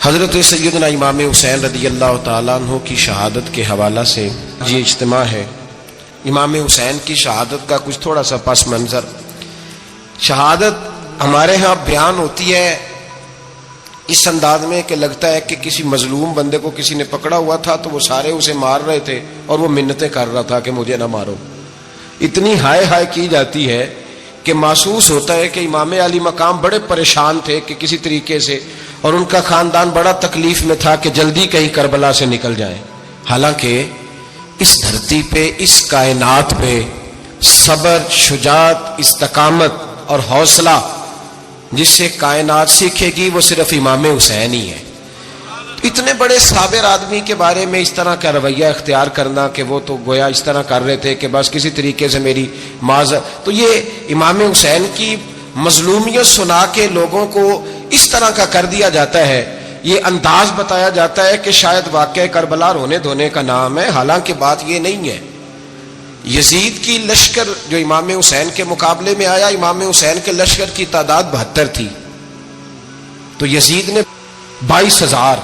حضرت سیدنا امام حسین رضی اللہ تعالیٰ عنہ کی شہادت کے حوالہ سے یہ اجتماع ہے۔ امام حسین کی شہادت کا کچھ تھوڑا سا پس منظر۔ شہادت ہمارے ہاں بیان ہوتی ہے اس انداز میں کہ لگتا ہے کہ کسی مظلوم بندے کو کسی نے پکڑا ہوا تھا تو وہ سارے اسے مار رہے تھے اور وہ منتیں کر رہا تھا کہ مجھے نہ مارو۔ اتنی ہائے ہائے کی جاتی ہے کہ محسوس ہوتا ہے کہ امام علی مقام بڑے پریشان تھے کہ کسی طریقے سے، اور ان کا خاندان بڑا تکلیف میں تھا کہ جلدی کہیں کربلا سے نکل جائیں۔ حالانکہ اس دھرتی پہ، اس کائنات پہ صبر، شجاعت، استقامت اور حوصلہ جس سے کائنات سیکھے گی وہ صرف امام حسین ہی ہے۔ اتنے بڑے صابر آدمی کے بارے میں اس طرح کا رویہ اختیار کرنا کہ وہ تو گویا اس طرح کر رہے تھے کہ بس کسی طریقے سے میری معذرت، تو یہ امام حسین کی مظلومیت سنا کے لوگوں کو اس طرح کا کر دیا جاتا ہے، یہ انداز بتایا جاتا ہے کہ شاید واقعہ کربلا رونے دھونے کا نام ہے، حالانکہ بات یہ نہیں ہے۔ یزید کی لشکر جو امام حسین کے مقابلے میں آیا، امام حسین کے لشکر کی تعداد 72 تھی، تو یزید نے 22,000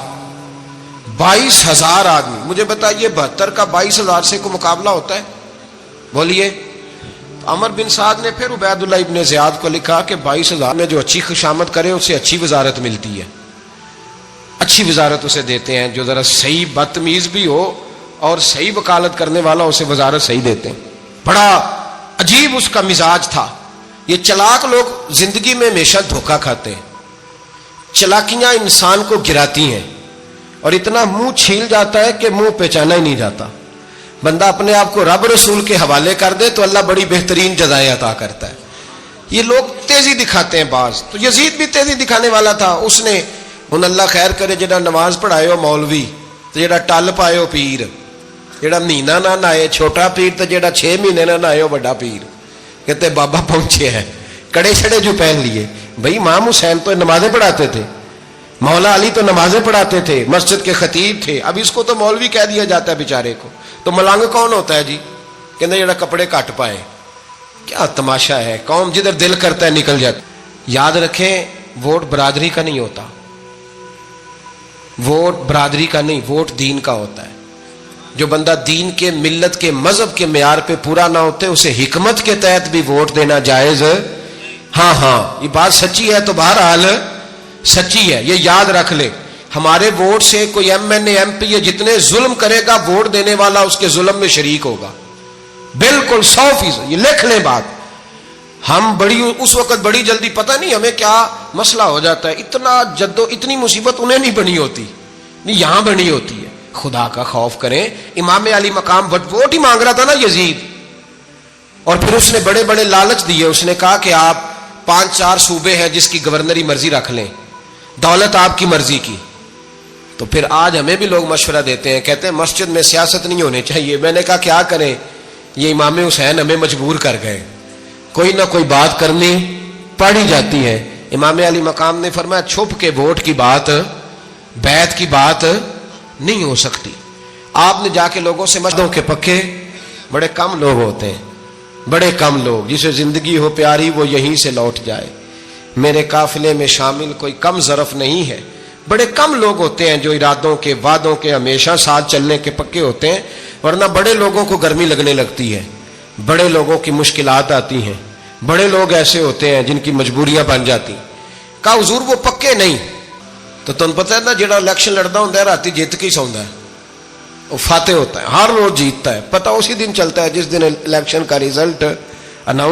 آدمی، مجھے بتائیے 72 کا 22,000 سے کوئی مقابلہ ہوتا ہے؟ بولیے۔ عمر بن سعد نے پھر عبید اللہ ابن زیاد کو لکھا کہ 22,000 میں جو اچھی خوشامد کرے اسے اچھی وزارت ملتی ہے، اچھی وزارت اسے دیتے ہیں، جو ذرا صحیح بدتمیز بھی ہو اور صحیح وکالت کرنے والا اسے وزارت صحیح دیتے ہیں۔ بڑا عجیب اس کا مزاج تھا۔ یہ چلاک لوگ زندگی میں ہمیشہ دھوکہ کھاتے ہیں، چلاکیاں انسان کو گراتی ہیں اور اتنا منہ چھیل جاتا ہے کہ منہ پہچانا ہی نہیں جاتا۔ بندہ اپنے آپ کو رب رسول کے حوالے کر دے تو اللہ بڑی بہترین جزائیں عطا کرتا ہے۔ یہ لوگ تیزی دکھاتے ہیں بعض، تو یزید بھی تیزی دکھانے والا تھا۔ اس نے ہن اللہ خیر کرے جڑا نماز پڑھائے ہو مولوی، تو جڑا ٹل پائے ہو پیر، جڑا مہینہ نہ نہائے چھوٹا پیر، تو جڑا 6 مہینے نہ نہائے ہو بڑا پیر، کہتے بابا پہنچے ہیں، کڑے چھڑے جو پہن لیے۔ بھائی امام حسین تو نمازیں پڑھاتے تھے، مولا علی تو نمازیں پڑھاتے تھے، مسجد کے خطیب تھے، اب اس کو تو مولوی کہہ دیا جاتا ہے بیچارے کو۔ تو ملنگ کون ہوتا ہے جی؟ کہتے جڑا کپڑے کٹ پائے۔ کیا تماشا ہے، قوم جدھر دل کرتا ہے نکل جاتا۔ یاد رکھیں ووٹ برادری کا نہیں ہوتا، ووٹ برادری کا نہیں، ووٹ دین کا ہوتا ہے۔ جو بندہ دین کے، ملت کے، مذہب کے معیار پہ پورا نہ ہوتے اسے حکمت کے تحت بھی ووٹ دینا جائز۔ ہاں یہ بات سچی ہے تو بہرحال سچی ہے، یہ یاد رکھ لے۔ ہمارے ووٹ سے کوئی ایم این اے، ایم پی اے جتنے ظلم کرے گا، ووٹ دینے والا اس کے ظلم میں شریک ہوگا، بالکل 100%۔ یہ لکھ لیں بات۔ ہم اس وقت بڑی جلدی، پتہ نہیں ہمیں کیا مسئلہ ہو جاتا ہے، اتنی مصیبت انہیں نہیں بنی ہوتی، نہیں یہاں بنی ہوتی ہے۔ خدا کا خوف کریں۔ امام علی مقام ووٹ ہی مانگ رہا تھا نا یزید، اور پھر اس نے بڑے بڑے لالچ دیے۔ اس نے کہا کہ آپ 5-4 صوبے ہیں جس کی گورنری مرضی رکھ لیں، دولت آپ کی مرضی کی۔ تو پھر آج ہمیں بھی لوگ مشورہ دیتے ہیں، کہتے ہیں مسجد میں سیاست نہیں ہونی چاہیے۔ میں نے کہا کیا کریں، یہ امام حسین ہمیں مجبور کر گئے، کوئی نہ کوئی بات کرنی پڑ ہی جاتی ہے۔ امام علی مقام نے فرمایا چھپ کے ووٹ کی بات، بیعت کی بات نہیں ہو سکتی۔ آپ نے جا کے لوگوں سے مردوں کے پکے بڑے کم لوگ ہوتے ہیں، بڑے کم لوگ، جسے زندگی ہو پیاری وہ یہیں سے لوٹ جائے۔ میرے قافلے میں شامل کوئی کم ظرف نہیں ہے، بڑے کم لوگ ہوتے ہیں جو ارادوں کے، وعدوں کے ہمیشہ ساتھ چلنے کے پکے ہوتے ہیں، ورنہ بڑے لوگوں کو گرمی لگنے لگتی ہے، بڑے لوگوں کی مشکلات آتی ہیں، بڑے لوگ ایسے ہوتے ہیں جن کی مجبوریاں بن جاتی۔ کہا حضور وہ پکے نہیں۔ تو تم پتہ ہے نا جڑا الیکشن لڑتا ہوں راتی جیت کے ہی سوندا ہے، وہ فاتح ہوتا ہے، ہر روز جیتتا ہے، پتہ اسی دن چلتا ہے جس دن الیکشن کا ریزلٹ اناؤنس